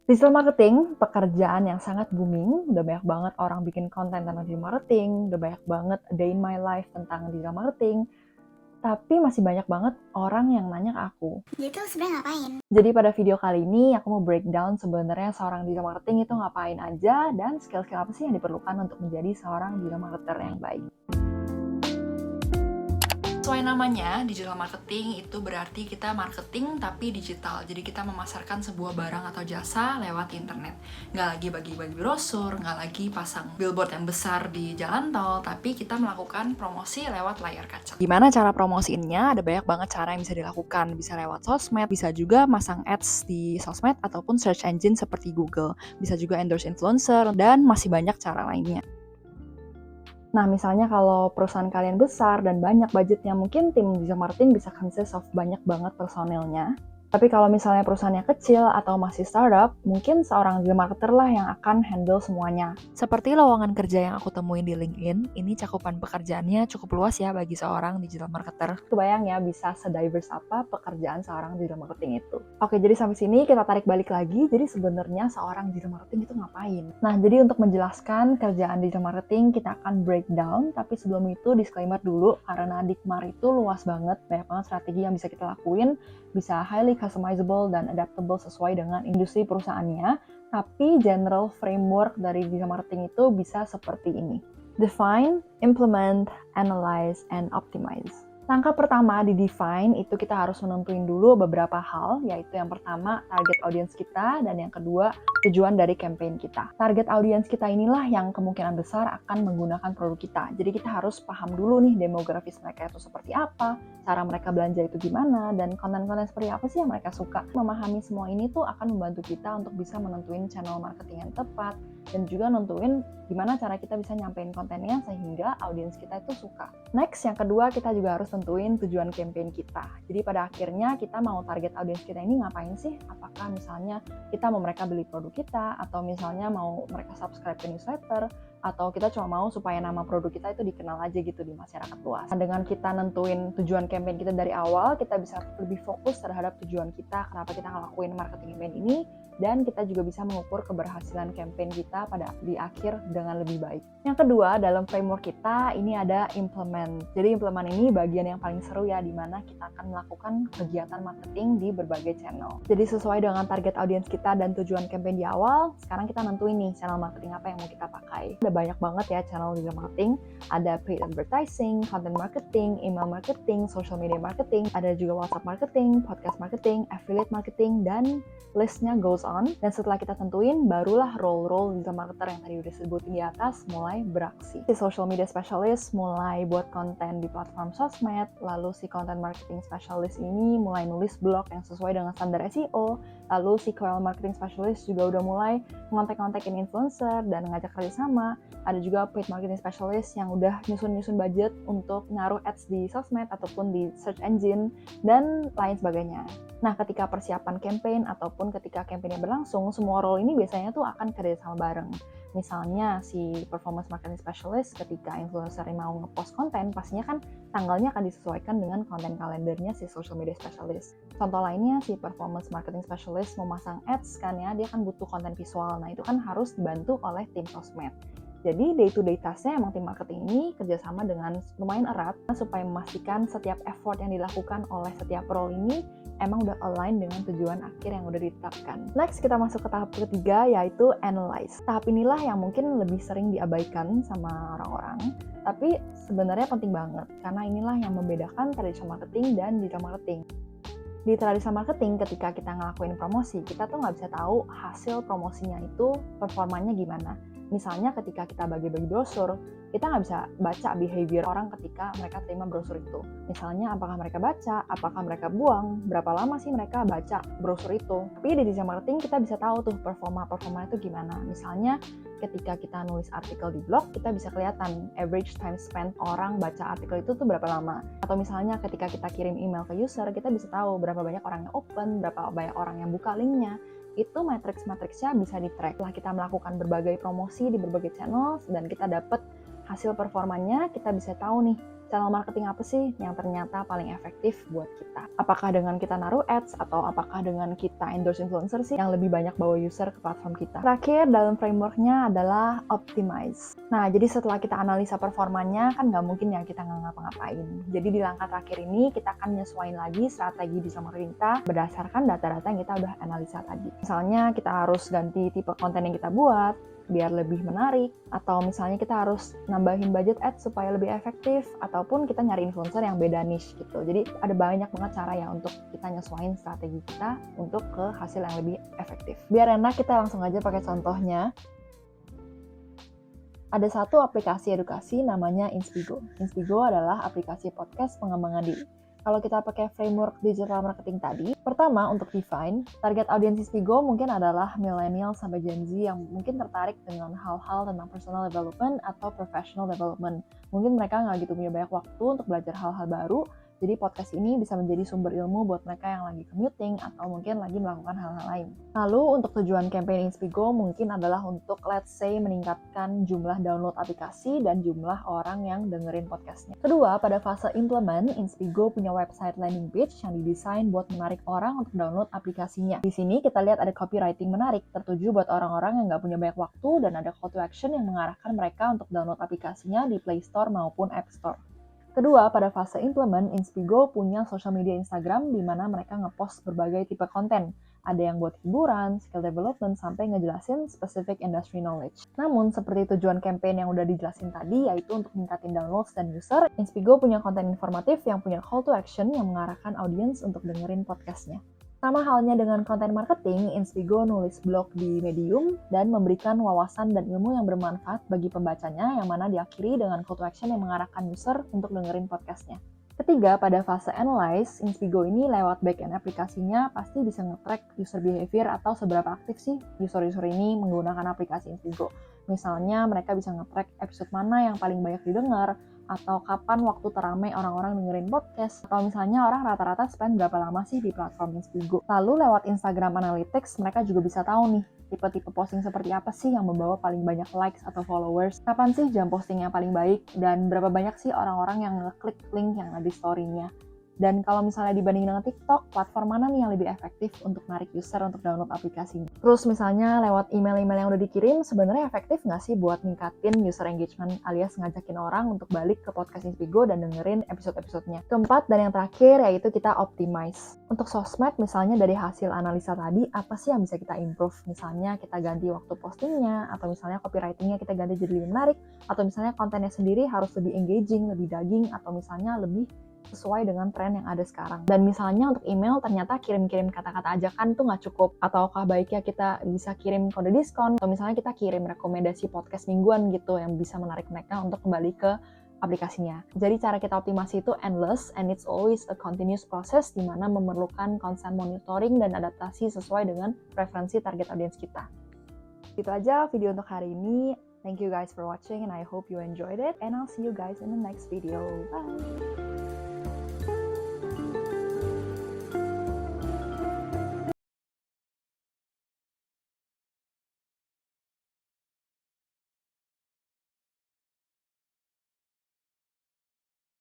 Digital marketing, pekerjaan yang sangat booming, udah banyak banget orang bikin konten tentang digital marketing, udah banyak banget day in my life tentang digital marketing, tapi masih banyak banget orang yang nanya ke aku. Dia tuh sebenarnya ngapain? Jadi pada video kali ini aku mau breakdown sebenarnya seorang digital marketing itu ngapain aja dan skill-skill apa sih yang diperlukan untuk menjadi seorang digital marketer yang baik. Sesuai namanya, digital marketing itu berarti kita marketing tapi digital. Jadi kita memasarkan sebuah barang atau jasa lewat internet. Nggak lagi bagi-bagi brosur, nggak lagi pasang billboard yang besar di jalan tol, tapi kita melakukan promosi lewat layar kaca. Gimana cara promosiinnya? Ada banyak banget cara yang bisa dilakukan. Bisa lewat sosmed, bisa juga masang ads di sosmed ataupun search engine seperti Google. Bisa juga endorse influencer, dan masih banyak cara lainnya. Nah, misalnya kalau perusahaan kalian besar dan banyak budgetnya, mungkin tim digital marketing bisa consist of banyak banget personilnya. Tapi kalau misalnya perusahaannya kecil atau masih startup, mungkin seorang digital marketer lah yang akan handle semuanya. Seperti lowongan kerja yang aku temuin di LinkedIn, ini cakupan pekerjaannya cukup luas ya bagi seorang digital marketer. Kebayang ya bisa se-diverse apa pekerjaan seorang digital marketing itu. Oke, jadi sampai sini kita tarik balik lagi. Jadi sebenarnya seorang digital marketing itu ngapain? Nah, jadi untuk menjelaskan kerjaan digital marketing, kita akan breakdown. Tapi sebelum itu disclaimer dulu, karena Dikmar itu luas banget, banyak banget strategi yang bisa kita lakuin, bisa highly customizable dan adaptable sesuai dengan industri perusahaannya. Tapi general framework dari digital marketing itu bisa seperti ini. Define, implement, analyze, and optimize. Langkah pertama di define itu kita harus menentuin dulu beberapa hal, yaitu yang pertama target audience kita dan yang kedua tujuan dari campaign kita. Target audience kita inilah yang kemungkinan besar akan menggunakan produk kita. Jadi kita harus paham dulu nih demografis mereka itu seperti apa, cara mereka belanja itu gimana, dan konten-konten seperti apa sih yang mereka suka. Memahami semua ini tuh akan membantu kita untuk bisa menentuin channel marketing yang tepat dan juga nentuin gimana cara kita bisa nyampein kontennya sehingga audiens kita itu suka. Next, yang kedua kita juga harus tentuin tujuan campaign kita. Jadi pada akhirnya kita mau target audiens kita ini ngapain sih? Apakah misalnya kita mau mereka beli produk kita, atau misalnya mau mereka subscribe ke newsletter, atau kita cuma mau supaya nama produk kita itu dikenal aja gitu di masyarakat luas. Nah, dengan kita nentuin tujuan campaign kita dari awal, kita bisa lebih fokus terhadap tujuan kita, kenapa kita ngelakuin marketing campaign ini, dan kita juga bisa mengukur keberhasilan campaign kita di akhir dengan lebih baik. Yang kedua, dalam framework kita ini ada implement. Jadi implement ini bagian yang paling seru ya, di mana kita akan melakukan kegiatan marketing di berbagai channel. Jadi sesuai dengan target audiens kita dan tujuan campaign di awal, sekarang kita nentuin nih channel marketing apa yang mau kita pakai. Ada banyak banget ya channel digital marketing. Ada paid advertising, content marketing, email marketing, social media marketing, ada juga WhatsApp marketing, podcast marketing, affiliate marketing, dan listnya goes on. Dan setelah kita tentuin, barulah role-role digital marketer yang tadi udah sebutin di atas mulai beraksi. Si social media specialist mulai buat konten di platform sosmed, lalu si content marketing specialist ini mulai nulis blog yang sesuai dengan standar SEO, lalu si KOL marketing specialist juga udah mulai ngontek-ngontekin influencer dan ngajak kerjasama. Ada juga paid marketing specialist yang udah nyusun budget untuk naruh ads di sosmed ataupun di search engine dan lain sebagainya. Nah, ketika persiapan campaign ataupun ketika campaignnya berlangsung, semua role ini biasanya tuh akan kerja sama bareng. Misalnya si performance marketing specialist ketika influencer yang mau ngepost konten, pastinya kan tanggalnya akan disesuaikan dengan konten kalendernya si social media specialist. Contoh lainnya si performance marketing specialist memasang ads kan ya, dia kan butuh konten visual. Nah, itu kan harus dibantu oleh tim sosmed. Jadi day-to-day task-nya emang tim marketing ini kerjasama dengan lumayan erat supaya memastikan setiap effort yang dilakukan oleh setiap role ini emang udah align dengan tujuan akhir yang udah ditetapkan. Next, kita masuk ke tahap ketiga, yaitu analyze. Tahap inilah yang mungkin lebih sering diabaikan sama orang-orang, tapi sebenarnya penting banget, karena inilah yang membedakan traditional marketing dan digital marketing. Di traditional marketing, ketika kita ngelakuin promosi, kita tuh nggak bisa tahu hasil promosinya itu performanya gimana. Misalnya ketika kita bagi-bagi brosur, kita nggak bisa baca behavior orang ketika mereka terima brosur itu. Misalnya apakah mereka baca, apakah mereka buang, berapa lama sih mereka baca brosur itu. Tapi di digital marketing kita bisa tahu tuh performa itu gimana. Misalnya ketika kita nulis artikel di blog, kita bisa kelihatan average time spent orang baca artikel itu tuh berapa lama. Atau misalnya ketika kita kirim email ke user, kita bisa tahu berapa banyak orang yang open, berapa banyak orang yang buka linknya. Itu matriks-matriksnya bisa di-track. Setelah kita melakukan berbagai promosi di berbagai channel dan kita dapat hasil performanya, kita bisa tahu nih channel marketing apa sih yang ternyata paling efektif buat kita. Apakah dengan kita naruh ads atau apakah dengan kita endorse influencer sih yang lebih banyak bawa user ke platform kita. Terakhir dalam frameworknya adalah optimize. Nah, jadi setelah kita analisa performanya kan nggak mungkin ya kita nggak ngapa-ngapain. Jadi di langkah terakhir ini kita akan nyesuaiin lagi strategi digital marketing kita berdasarkan data-data yang kita udah analisa tadi. Misalnya kita harus ganti tipe konten yang kita buat biar lebih menarik, atau misalnya kita harus nambahin budget ads supaya lebih efektif, ataupun kita nyari influencer yang beda niche gitu. Jadi ada banyak banget cara ya untuk kita nyesuaiin strategi kita untuk ke hasil yang lebih efektif. Biar enak kita langsung aja pakai contohnya. Ada satu aplikasi edukasi namanya Inspigo. Inspigo adalah aplikasi podcast pengembangan diri. Kalau kita pakai framework digital marketing tadi, pertama untuk define, target audiens Inspigo mungkin adalah millennial sampai Gen Z yang mungkin tertarik dengan hal-hal tentang personal development atau professional development. Mungkin mereka nggak gitu punya banyak waktu untuk belajar hal-hal baru, jadi podcast ini bisa menjadi sumber ilmu buat mereka yang lagi commuting atau mungkin lagi melakukan hal-hal lain. Lalu untuk tujuan campaign Inspigo mungkin adalah untuk let's say meningkatkan jumlah download aplikasi dan jumlah orang yang dengerin podcastnya. Kedua, pada fase implement, Inspigo punya website landing page yang didesain buat menarik orang untuk download aplikasinya. Di sini kita lihat ada copywriting menarik, tertuju buat orang-orang yang nggak punya banyak waktu dan ada call to action yang mengarahkan mereka untuk download aplikasinya di Play Store maupun App Store. Kedua, pada fase implement, Inspigo punya social media Instagram di mana mereka ngepost berbagai tipe konten. Ada yang buat hiburan, skill development, sampai ngejelasin specific industry knowledge. Namun, seperti tujuan campaign yang udah dijelasin tadi, yaitu untuk meningkatin downloads dan user, Inspigo punya konten informatif yang punya call to action yang mengarahkan audiens untuk dengerin podcastnya. Sama halnya dengan konten marketing, Inspigo nulis blog di Medium dan memberikan wawasan dan ilmu yang bermanfaat bagi pembacanya yang mana diakhiri dengan call to action yang mengarahkan user untuk dengerin podcastnya. Ketiga, pada fase analyze, Inspigo ini lewat backend aplikasinya pasti bisa nge-track user behavior atau seberapa aktif sih user-user ini menggunakan aplikasi Inspigo. Misalnya mereka bisa nge-track episode mana yang paling banyak didengar, atau kapan waktu teramai orang-orang dengerin podcast, atau misalnya orang rata-rata spend berapa lama sih di platform Inspigo. Lalu lewat Instagram Analytics, mereka juga bisa tahu nih, tipe-tipe posting seperti apa sih yang membawa paling banyak likes atau followers, kapan sih jam posting yang paling baik, dan berapa banyak sih orang-orang yang ngeklik link yang ada di story-nya. Dan kalau misalnya dibandingin dengan TikTok, platform mana nih yang lebih efektif untuk narik user untuk download aplikasinya? Terus misalnya lewat email-email yang udah dikirim, sebenarnya efektif nggak sih buat ningkatin user engagement alias ngajakin orang untuk balik ke podcast Inspigo dan dengerin episode-episodenya? Keempat dan yang terakhir yaitu kita optimize. Untuk sosmed misalnya dari hasil analisa tadi, apa sih yang bisa kita improve? Misalnya kita ganti waktu postingnya, atau misalnya copywritingnya kita ganti jadi lebih menarik, atau misalnya kontennya sendiri harus lebih engaging, lebih daging, atau misalnya lebih sesuai dengan tren yang ada sekarang. Dan misalnya untuk email ternyata kirim-kirim kata-kata ajakan tuh nggak cukup, ataukah baiknya kita bisa kirim kode diskon, atau misalnya kita kirim rekomendasi podcast mingguan gitu yang bisa menarik mereka untuk kembali ke aplikasinya. Jadi cara kita optimasi itu endless and it's always a continuous process di mana memerlukan constant monitoring dan adaptasi sesuai dengan preferensi target audience kita. Itu aja video untuk hari ini. Thank you guys for watching and I hope you enjoyed it and I'll see you guys in the next video. Bye!